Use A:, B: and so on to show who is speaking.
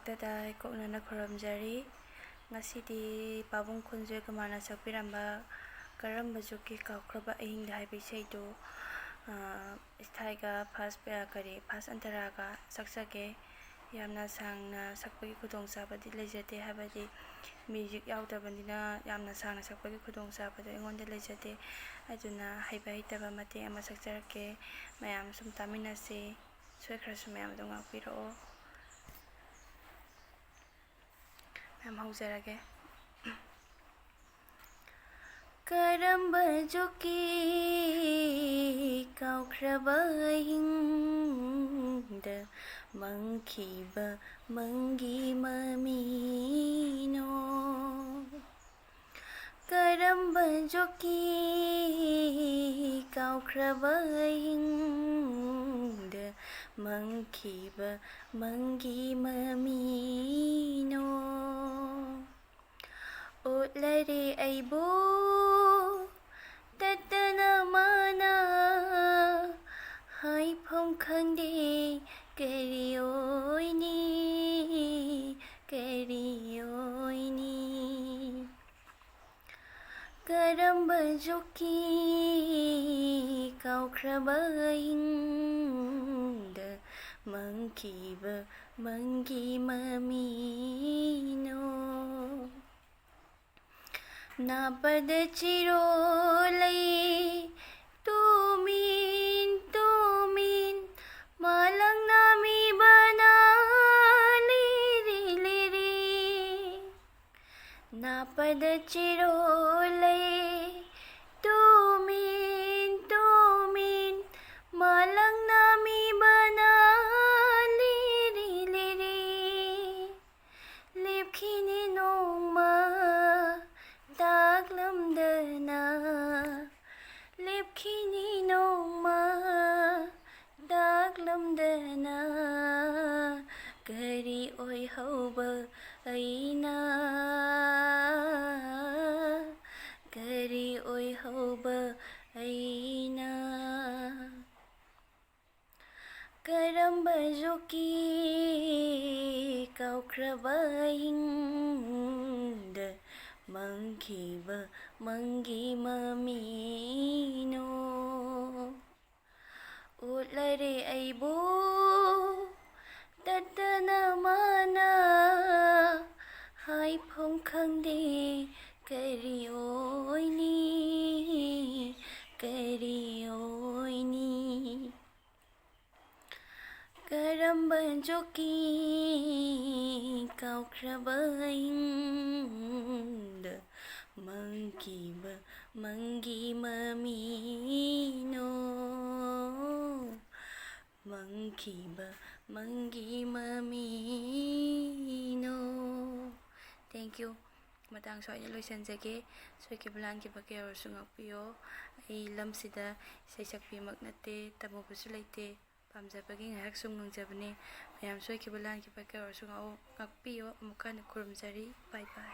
A: ꯃꯊꯛꯇꯗ ꯏꯀꯣꯛꯅꯅ ꯈꯨꯔꯨꯝꯖꯔꯤ꯫ ꯉꯁꯤꯗꯤ ꯄꯥꯕꯨꯡ ꯈꯣꯟꯖꯣꯏ ꯀꯨꯃꯥꯔꯅ ꯁꯛꯄꯤꯔꯝꯕ ꯀꯔꯝꯕ ꯖꯨꯒꯀꯤ ꯀꯥꯎꯈ꯭ꯔꯕ ꯑꯍꯤꯡꯗ ꯍꯥꯏꯕ ꯏꯁꯩꯗꯨ ꯏꯁꯊꯥꯏꯒ ꯐꯥꯁ ꯑꯟꯇꯔꯥꯒ ꯁꯛꯆꯒꯦ꯫ ꯌꯥꯝꯅ ꯁꯥꯡꯅ ꯁꯛꯄꯒꯤ ꯈꯨꯗꯣꯡꯆꯥꯕꯗꯤ ꯂꯩꯖꯗꯦ, ꯍꯥꯏꯕꯗꯤ ꯃ꯭ꯌꯨꯖꯤꯛ ꯌꯥꯎꯗꯕꯅꯤꯅ ꯌꯥꯝꯅ ꯁꯥꯡꯅ ꯁꯛꯄꯒꯤ ꯈꯨꯗꯣꯡꯆꯥꯕꯗꯣ ꯑꯩꯉꯣꯟꯗ ꯂꯩꯖꯗꯦ꯫ ꯑꯗꯨꯅ ꯍꯩꯕ ꯍꯩꯇꯕ ꯃꯇꯦꯛ ꯑꯃ ꯁꯛꯆꯔꯛꯀꯦ, ꯃꯌꯥꯝ ꯁꯨꯝ ꯇꯥꯃꯤꯟꯅꯁꯤ꯫ ꯁꯣꯏꯈ꯭ꯔꯁꯨ ꯃꯌꯥꯝ ꯑꯗꯨꯝ ꯉꯥꯛꯄꯤꯔꯛꯑꯣ꯫ ꯃꯌꯥꯝ ꯍꯧꯖꯔꯒꯦ꯫ ꯀꯔꯝꯕ ꯖꯨꯒꯀꯤ ꯀꯥꯎꯈ꯭ꯔꯕ ꯑꯍꯤꯡꯗ ꯃꯪꯈꯤꯕ ꯃꯪꯒꯤ ꯃꯃꯤꯅꯣ? ꯀꯔꯝꯕ ꯖꯨꯒꯀꯤ ꯀꯥꯎꯈ꯭ꯔꯕ ꯑꯍꯤꯡꯗ ꯃꯪꯈꯤꯕ ꯃꯪꯒꯤ ꯃꯃꯤꯅꯣ? ꯎꯠꯂꯔꯦ ꯑꯩꯕꯨ ꯇꯠꯇꯅ ꯃꯥꯅ, ꯍꯥꯏꯐꯝ ꯈꯪꯗꯦ ꯀꯔꯤ ꯑꯣꯏꯅꯤ, ꯀꯔꯤ ꯑꯣꯏꯅꯤ? ꯀꯔꯝꯕ ꯖꯨꯒꯀꯤ ꯀꯥꯎꯈ꯭ꯔꯕ ꯑꯍꯤꯡꯗ ꯃꯪꯈꯤꯕ ꯃꯪꯒꯤ ꯃꯃꯤꯅꯣ? ꯅꯥꯄꯗ ꯆꯤꯔꯣꯂꯩ ꯇꯨꯃꯤꯟ ꯇꯨꯃꯤꯟ ꯃꯥꯂꯪꯅꯃꯤꯕꯅ ꯂꯤꯔꯤ ꯂꯤꯔꯤ꯫ ꯅꯥꯄꯗ ꯆꯤꯔꯣꯂꯩ ꯇꯨꯃꯤꯟ ꯇꯨꯃꯤꯟ ꯃꯥꯂꯪꯅꯃꯤꯕꯅ ꯂꯤꯔꯤ ꯂꯤꯔꯤ꯫ ꯂꯦꯞꯈꯤꯅꯤ ꯅꯣꯡꯃ ꯇꯥꯛꯂꯝꯗꯅ, ꯂꯦꯞꯈꯤꯅꯤ ꯅꯣꯡꯃ ꯇꯥꯛꯂꯝꯗꯅ, ꯀꯔꯤ ꯑꯣꯏꯍꯧꯕ ꯑꯩꯅ, ꯀꯔꯤ ꯑꯣꯏꯍꯧꯕ ꯑꯩꯅ? ꯀꯔꯝꯕ ꯖꯨꯒꯀꯤ ꯀꯥꯎꯈ꯭ꯔꯕ ꯑꯍꯤꯡꯗ ꯃꯪꯈꯤꯕ ꯃꯪꯒꯤ ꯃꯃꯤꯅꯣ? ꯎꯠꯂꯔꯦ ꯑꯩꯕꯨ ꯇꯠꯇꯅ ꯃꯥꯅ, ꯍꯥꯏꯐꯝ ꯈꯪꯗꯦ ꯀꯔꯤ ꯑꯣꯏꯅꯤ, ꯀꯔꯤ ꯑꯣꯏꯅꯤ? ꯀꯔꯝꯕ ꯖꯨꯒꯀꯤ ꯀꯥꯎꯈ꯭ꯔꯕ ꯑꯍꯤꯡꯗ ꯃꯪꯈꯤꯕ ꯃꯪꯒꯤ ꯃꯃꯤꯅꯣ? ꯃꯪꯈꯤꯕ ꯃꯪꯒꯤ ꯃꯃꯤꯅꯣ? Thank you. ꯃꯇꯥꯡ ꯁ꯭ꯋꯥꯏꯗ ꯂꯣꯏꯁꯤꯟꯖꯒꯦ꯫ ꯁꯣꯏꯈꯤꯕ ꯂꯥꯟꯈꯤꯕ ꯀꯌꯥ ꯑꯣꯏꯔꯁꯨ ꯉꯥꯛꯄꯤꯌꯣ꯫ ꯑꯩ ꯂꯝꯁꯤꯗ ꯏꯁꯩ ꯁꯛꯄꯤꯃꯛ ꯅꯠꯇꯦ, ꯇꯝꯃꯨꯕꯁꯨ ꯂꯩꯇꯦ, ꯄꯥꯝꯖꯕꯒꯤ ꯉꯥꯏꯍꯥꯛ ꯁꯨꯝ ꯉꯪꯖꯕꯅꯦ꯫ ꯃꯌꯥꯝ ꯁꯣꯏꯈꯤꯕ ꯂꯥꯟꯈꯤꯕ ꯀꯌꯥ ꯑꯣꯏꯔꯁꯨ ꯉꯥꯛꯄꯤꯌꯣ꯫ ꯑꯃꯨꯛꯀ ꯍꯟꯅ ꯈꯨꯔꯨꯝꯖꯔꯤ꯫ ꯕꯥꯏ ꯕꯥꯏ꯫